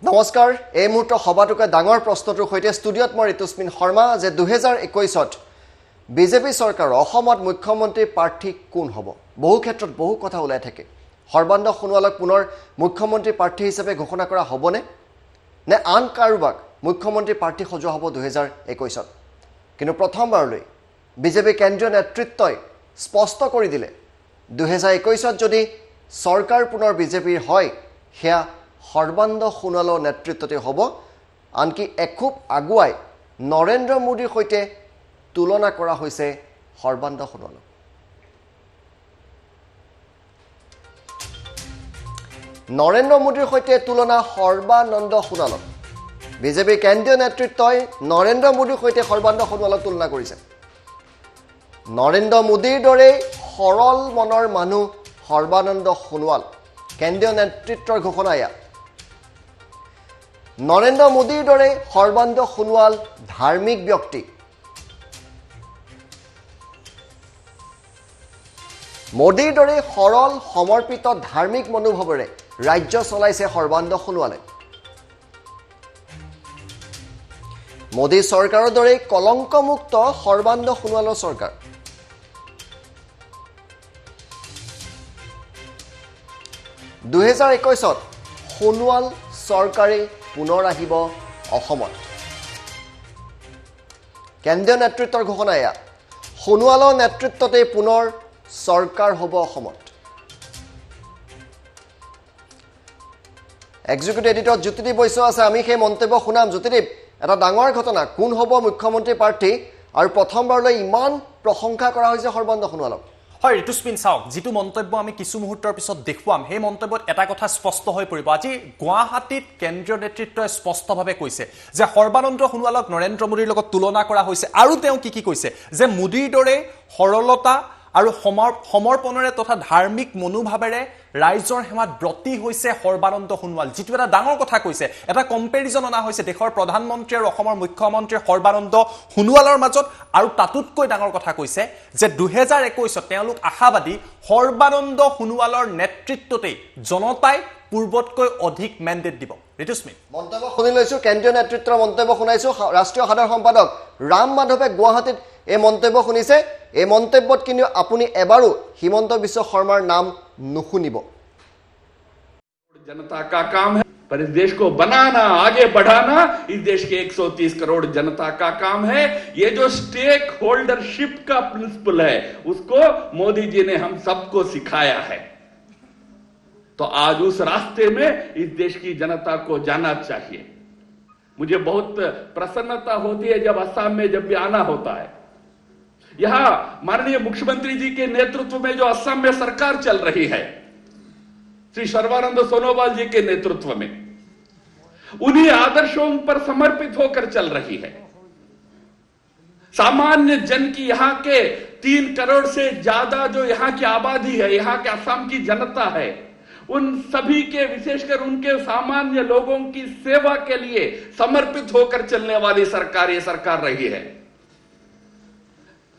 নমস্কাৰ এই মুহূৰ্ত সভাটোকে ডাঙৰ প্ৰশ্নটোৰ সৈতে ষ্টুডিঅ'ত মই ঋতুস্মিন শৰ্মা যে 2021ত বিজেপি চৰকাৰৰ অসমত মুখ্যমন্ত্ৰী প্ৰাৰ্থী কোন হ'ব বহু ক্ষেত্ৰত বহু কথা ওলাই থাকে সৰ্বানন্দ সোণোৱালক পুনৰ মুখ্যমন্ত্ৰী প্ৰাৰ্থী হিচাপে ঘোষণা কৰা হ'বনে নে আন কাৰোবাক মুখ্যমন্ত্ৰী প্ৰাৰ্থী সজোৱা হ'ব 2021ত কিন্তু প্ৰথমবাৰলৈ বিজেপি কেন্দ্ৰীয় নেতৃত্বই স্পষ্ট কৰি দিলে 2021ত যদি চৰকাৰ পুনৰ বিজেপিৰ হয় হেয়া সৰ্বানন্দ সোণোৱালৰ নেতৃত্বতে হ'ব আনকি এখুব আগুৱাই নৰেন্দ্ৰ মোদীৰ সৈতে তুলনা কৰা হৈছে সৰ্বানন্দ সোণোৱালক নৰেন্দ্ৰ মোদীৰ সৈতে তুলনা সৰ্বানন্দ সোণোৱালক বিজেপি কেন্দ্ৰীয় নেতৃত্বই নৰেন্দ্ৰ মোদীৰ সৈতে সৰ্বানন্দ সোণোৱালক তুলনা কৰিছে নৰেন্দ্ৰ মোদীৰ দৰে সৰল মনৰ মানুহ সৰ্বানন্দ সোণোৱাল কেন্দ্ৰীয় নেতৃত্বৰ ঘোষণা ইয়া নৰেন্দ্ৰ মোদীৰ দৰে সৰ্বানন্দ সোণোৱাল ধাৰ্মিক ব্যক্তি মোদীৰ দৰে সৰল সমৰ্পিত ধাৰ্মিক মনোভাৱেৰে ৰাজ্য চলাইছে সৰ্বানন্দ সোণোৱালে মোদী চৰকাৰৰ দৰে কলংকমুক্ত সৰ্বানন্দ সোণোৱালৰ চৰকাৰ (2021) সোণোৱাল চৰকাৰে পুনৰ আহিব অসমত কেন্দ্ৰীয় নেতৃত্বৰ ঘোষণা এয়া সোণোৱালৰ নেতৃত্বতে পুনৰ চৰকাৰ হ'ব অসমত এক্সিকিউটিভ এডিটৰ জ্যোতিদীপ বৈশ্য আছে আমি সেই মন্তব্য শুনাম জ্যোতিদীপ এটা ডাঙৰ ঘটনা কোন হ'ব মুখ্যমন্ত্ৰী প্ৰাৰ্থী আৰু প্ৰথমবাৰলৈ ইমান প্ৰশংসা কৰা হৈছে সৰ্বানন্দ সোণোৱালক হয় ঋতুস্মিন চাওক যেটো মন্তব্য আমি কিছু মুহূৰ্তৰ পিছত দেখুৱাম সেই মন্তব্যত এটা কথা স্পষ্ট হৈ পৰিব আজি গুৱাহাটীত কেন্দ্ৰীয় নেতৃত্বই স্পষ্টভাৱে কৈছে যে সৰ্বানন্দ সোণোৱালক নৰেন্দ্ৰ মোদীৰ লগত তুলনা কৰা হৈছে আৰু তেওঁ কি কৈছে যে মোদীৰ দৰে সৰলতা আৰু সমৰ্পণৰে তথা ধাৰ্মিক মনোভাৱেৰে ৰাইজৰ হেমাত ব্ৰতী হৈছে সৰ্বানন্দ সোণোৱাল যেটো এটা ডাঙৰ কথা কৈছে এটা কম্পেৰিজন অনা হৈছে দেশৰ প্ৰধানমন্ত্ৰী আৰু অসমৰ মুখ্যমন্ত্ৰী সৰ্বানন্দ সোণোৱালৰ মাজত আৰু তাতোতকৈ ডাঙৰ কথা কৈছে যে 2021ত তেওঁলোক আশাবাদী সৰ্বানন্দ সোণোৱালৰ নেতৃত্বতেই জনতাই পূৰ্বতকৈ অধিক মেণ্ডেট দিব ঋতুস্মিন মন্তব্য শুনি লৈছো কেন্দ্ৰীয় নেতৃত্বৰ মন্তব্য শুনাইছো ৰাষ্ট্ৰীয় সাধাৰণ সম্পাদক ৰাম মাধৱে গুৱাহাটীত এই মন্তব্য শুনিছে এই মন্তব্যত কিন্তু আপুনি এবাৰো হিমন্ত বিশ্ব শৰ্মাৰ নাম নুশুনিব जनता का काम है पर इस देश को बनाना आगे बढ़ाना इस देश के 130 करोड़ जनता का काम है ये जो स्टेक होल्डरशिप का प्रिंसिपल है उसको मोदी जी ने हम सबको सिखाया है तो आज उस रास्ते में इस देश की जनता को जाना चाहिए मुझे बहुत प्रसन्नता होती है जब असम में जब भी आना होता है यहां माननीय मुख्यमंत्री जी के नेतृत्व में जो असम में सरकार चल रही है श्री सर्बानंद सोनोवाल जी के नेतृत्व में उन्हीं आदर्शों पर समर्पित होकर चल रही है सामान्य जन की यहां के 3 करोड़ से ज्यादा जो यहां की आबादी है यहां के असम की जनता है उन सभी के विशेषकर उनके सामान्य लोगों की सेवा के लिए समर्पित होकर चलने वाली सरकार ये सरकार रही है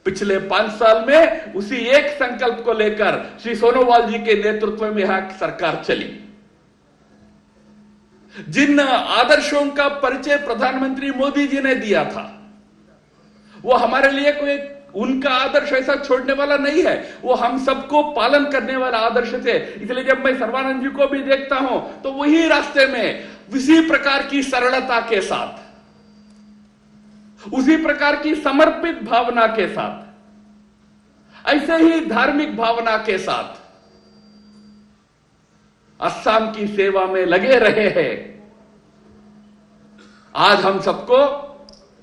पिछले 5 साल में उसी एक संकल्प को लेकर श्री सोनोवाल जी के नेतृत्व में यहां सरकार चली जिन आदर्शों का परिचय प्रधानमंत्री मोदी जी ने दिया था वो हमारे लिए कोई उनका आदर्श ऐसा छोड़ने वाला नहीं है वो हम सबको पालन करने वाला आदर्श थे इसलिए जब मैं सर्बानंद जी को भी देखता हूं तो वही रास्ते में उसी प्रकार की सरलता के साथ उसी प्रकार की समर्पित भावना के साथ ऐसे ही धार्मिक भावना के साथ असम की सेवा में लगे रहे हैं आज हम सबको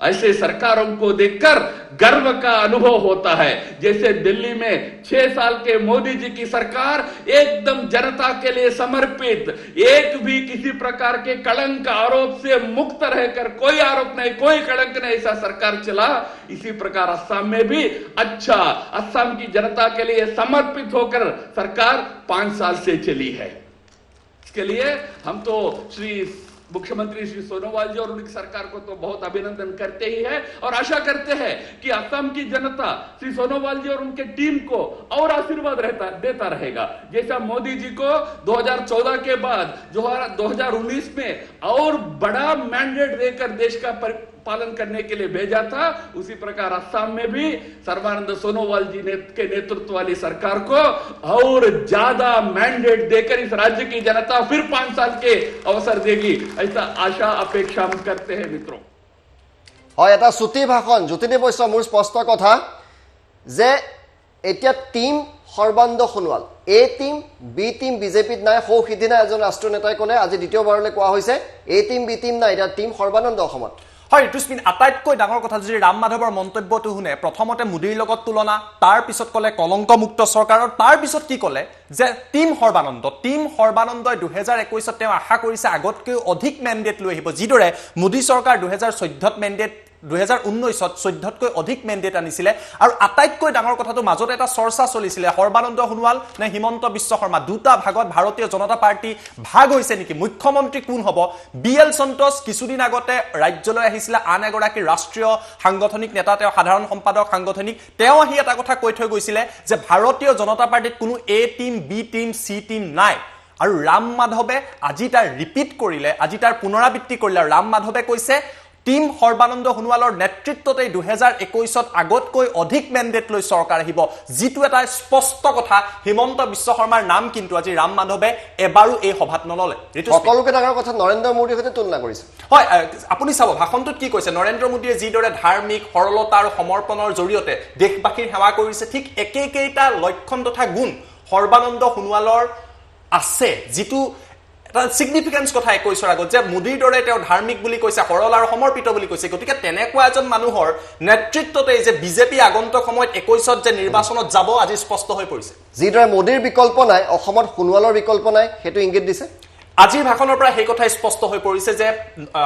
ऐसे सरकारों को देखकर गर्व का अनुभव होता है जैसे दिल्ली में 6 साल के मोदी जी की सरकार एकदम जनता के लिए समर्पित एक भी किसी प्रकार के कलंक आरोप से मुक्त रहकर कोई आरोप नहीं कोई कलंक नहीं ऐसा सरकार चला इसी प्रकार असम में भी अच्छा असम की जनता के लिए समर्पित होकर सरकार 5 साल से चली है इसके लिए हम तो श्री मुख्यमंत्री श्री सोनोवाल जी और उनकी सरकार को तो बहुत अभिनंदन करते ही है और आशा करते हैं कि असम की जनता श्री सोनोवाल जी और उनके टीम को और आशीर्वाद देता रहेगा। जैसा मोदी जी को 2014 के बाद जो 2019 में और बड़ा मैंडेट देकर देश का पालन करने के लिए भेजा था, उसी प्रकार असम में भी सर्बानंद सोनोवाल जी के नेतृत्व वाली सरकार को और ज्यादा मैंडेट देकर इस राज्य की जनता फिर 5 साल के अवसर देगी, ऐसा आशा अपेक्षा हम करते हैं मित्रों। হয় এটা ছুটি ভাষণ জ্যোতিদেৱ বৈশ্য মোৰ স্পষ্ট কথা যে এতিয়া টিম সৰ্বানন্দ সোণোৱাল এ টিম বি টিম বিজেপিত নাই সৌ সিদিনা এজন ৰাষ্ট্ৰীয় নেতাই ক'লে আজি দ্বিতীয়বাৰলৈ কোৱা হৈছে এ টিম বি টিম নাই এটা টিম সৰ্বানন্দ অসমত হয় ঋতুস্মিন আটাইতকৈ ডাঙৰ কথা যদি ৰাম মাধৱৰ মন্তব্যটো শুনে প্ৰথমতে মোদীৰ লগত তুলনা তাৰ পিছত ক'লে কলংকমুক্ত চৰকাৰৰ তাৰ পিছত কি ক'লে যে টিম সৰ্বানন্দই 2021ত তেওঁ আশা কৰিছে আগতকৈ অধিক মেণ্ডেট লৈ আহিব যিদৰে মোদী চৰকাৰ 2014ত মেণ্ডেট 2019ত 14তকৈ অধিক মেণ্ডেট আনিছিলে আৰু আটাইতকৈ ডাঙৰ কথাটো মাজতে এটা চৰ্চা চলিছিলে সৰ্বানন্দ সোণোৱাল নে হিমন্ত বিশ্ব শৰ্মা দুটা ভাগত ভাৰতীয় জনতা পাৰ্টি ভাগ হৈছে নেকি মুখ্যমন্ত্ৰী কোন হ'ব বিএল সন্তোষ কিছুদিন আগতে ৰাজ্যলৈ আহিছিলে আন এগৰাকী ৰাষ্ট্ৰীয় সাংগঠনিক নেতা তেওঁ সাধাৰণ সম্পাদক সাংগঠনিক তেওঁ আহি এটা কথা কৈ থৈ গৈছিলে যে ভাৰতীয় জনতা পাৰ্টিত কোনো A team B team C team নাই আৰু ৰাম মাধৱে আজি তাৰ ৰিপিট কৰিলে আজি তাৰ পুনৰাবৃত্তি কৰিলে ৰাম মাধৱে কৈছে টিম সৰ্বানন্দ সোণোৱালৰ নেতৃত্বতে 2021ত আগতকৈ অধিক মেণ্ডেট লৈ চৰকাৰ আহিব যিটো এটা স্পষ্ট কথা হিমন্ত বিশ্ব শৰ্মাৰ নাম কিন্তু আজি ৰাম মাধৱে এবাৰো এই সভাত নললে সকলোকে ডাঙৰ কথা নৰেন্দ্ৰ মোদীৰ সৈতে তুলনা কৰিছে হয় আপুনি চাব ভাষণটোত কি কৈছে নৰেন্দ্ৰ মোদীয়ে যিদৰে ধাৰ্মিক সৰলতা আৰু সমৰ্পণৰ জৰিয়তে দেশবাসীৰ সেৱা কৰিছে ঠিক একেইটা লক্ষণ তথা গুণ সৰ্বানন্দ সোণোৱালৰ আছে যিটো এটা সিগনিফিকেন্স কথা 21ৰ আগত যে মোদীৰ দৰে তেওঁ ধাৰ্মিক বুলি কৈছে সৰল আৰু সমৰ্পিত বুলি কৈছে গতিকে তেনেকুৱা এজন মানুহৰ নেতৃত্বতে যে বিজেপি আগন্তুক সময়ত 21ত যে নিৰ্বাচনত যাব আজি স্পষ্ট হৈ পৰিছে যিদৰে মোদীৰ বিকল্প নাই অসমত সোণোৱালৰ বিকল্প নাই হেতু ইংগিত দিছে আজিৰ ভাষণৰ পৰা সেই কথা স্পষ্ট হৈ পৰিছে যে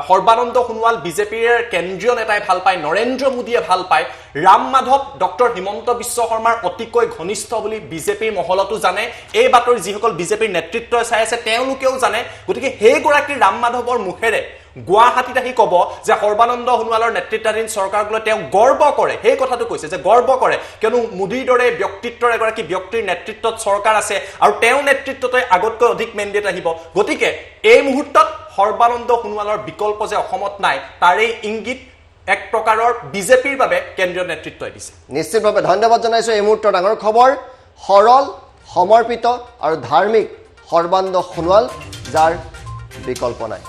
সৰ্বানন্দ সোণোৱাল বিজেপিৰ কেন্দ্ৰীয় নেতাই ভাল পায় নৰেন্দ্ৰ মোদীয়ে ভাল পায় ৰাম মাধৱ ডক্টৰ হিমন্ত বিশ্ব শৰ্মাৰ অতিকৈ ঘনিষ্ঠ বুলি বিজেপিৰ মহলতো জানে এই বাতৰি যিসকল বিজেপিৰ নেতৃত্বই চাই আছে তেওঁলোকেও জানে গতিকে সেই গৰাকী ৰাম মাধৱৰ মুখেৰে গুৱাহাটীত আহি ক'ব যে সৰ্বানন্দ সোণোৱালৰ নেতৃত্বাধীন চৰকাৰক লৈ তেওঁ গৰ্ব কৰে সেই কথাটো কৈছে যে গৰ্ব কৰে কিয়নো মোদীৰ দৰে ব্যক্তিত্বৰ এগৰাকী ব্যক্তিৰ নেতৃত্বত চৰকাৰ আছে আৰু তেওঁ নেতৃত্বতে আগতকৈ অধিক মেণ্ডেট আহিব গতিকে এই মুহূৰ্তত সৰ্বানন্দ সোণোৱালৰ বিকল্প যে অসমত নাই তাৰে ইংগিত এক প্ৰকাৰৰ বিজেপিৰ বাবে কেন্দ্ৰীয় নেতৃত্বই দিছে নিশ্চিতভাৱে ধন্যবাদ জনাইছো এই মুহূৰ্তৰ ডাঙৰ খবৰ সৰল সমৰ্পিত আৰু ধাৰ্মিক সৰ্বানন্দ সোণোৱাল যাৰ বিকল্প নাই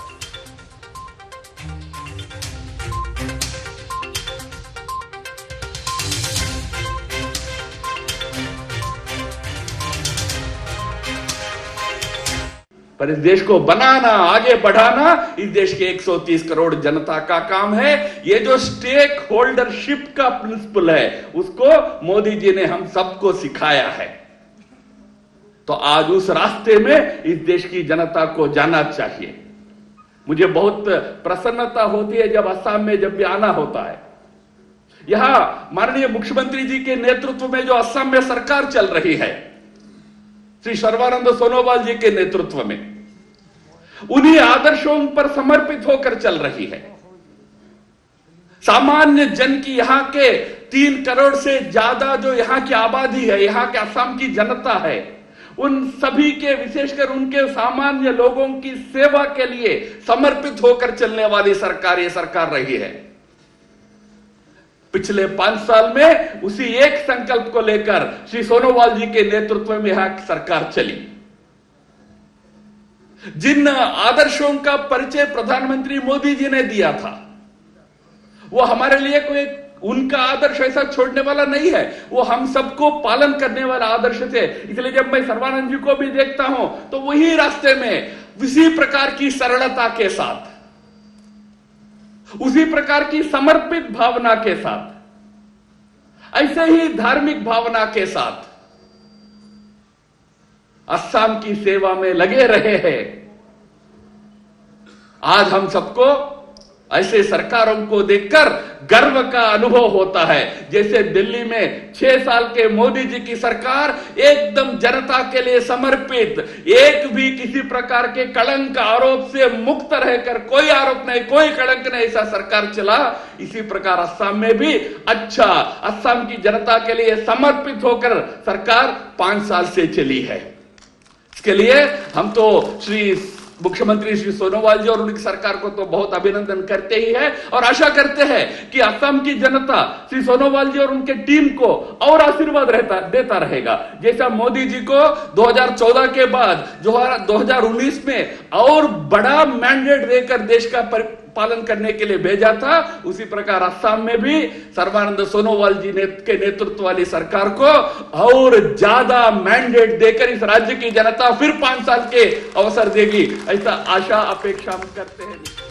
पर इस देश को बनाना आगे बढ़ाना इस देश के 130 करोड़ जनता का काम है। ये जो स्टेक होल्डरशिप का प्रिंसिपल है उसको मोदी जी ने हम सबको सिखाया है। तो आज उस रास्ते में इस देश की जनता को जाना चाहिए। मुझे बहुत प्रसन्नता होती है जब असम में जब भी आना होता है। यहां माननीय मुख्यमंत्री जी के नेतृत्व में जो असम में सरकार चल रही है श्री सर्बानंद सोनोवाल जी के नेतृत्व में उन्हीं आदर्शों पर समर्पित होकर चल रही है। सामान्य जन की यहां के 3 करोड़ से ज्यादा जो यहां की आबादी है यहां के असम की जनता है उन सभी के विशेषकर उनके सामान्य लोगों की सेवा के लिए समर्पित होकर चलने वाली सरकार ये सरकार रही है। पिछले 5 साल में उसी एक संकल्प को लेकर श्री सोनोवाल जी के नेतृत्व में यहां सरकार चली। जिन आदर्शों का परिचय प्रधानमंत्री मोदी जी ने दिया था वो हमारे लिए कोई उनका आदर्श ऐसा छोड़ने वाला नहीं है, वो हम सबको पालन करने वाला आदर्श थे। इसलिए जब मैं सर्बानंद जी को भी देखता हूं तो वही रास्ते में उसी प्रकार की सरलता के साथ उसी प्रकार की समर्पित भावना के साथ ऐसे ही धार्मिक भावना के साथ असम की सेवा में लगे रहे हैं। आज हम सबको ऐसे सरकारों को देखकर गर्व का अनुभव होता है। जैसे दिल्ली में 6 साल के मोदी जी की सरकार एकदम जनता के लिए समर्पित, एक भी किसी प्रकार के कलंक आरोप से मुक्त रहकर, कोई आरोप नहीं, कोई कलंक नहीं, ऐसा सरकार चला। इसी प्रकार असम में भी असम की जनता के लिए समर्पित होकर सरकार 5 साल से चली है। इसके लिए हम तो मुख्यमंत्री श्री सोनोवाल जी और उनकी सरकार को तो बहुत अभिनंदन करते ही है और आशा करते हैं कि असम की जनता श्री सोनोवाल जी और उनके टीम को और आशीर्वाद देता रहेगा। जैसा मोदी जी को 2014 के बाद 2019 में और बड़ा मैंडेट देकर देश का पालन करने के लिए भेजा था, उसी प्रकार असम में भी सर्बानंद सोनोवाल जी के नेतृत्व वाली सरकार को और ज्यादा मैंडेट देकर इस राज्य की जनता फिर 5 साल के अवसर देगी, ऐसा आशा अपेक्षा हम करते हैं।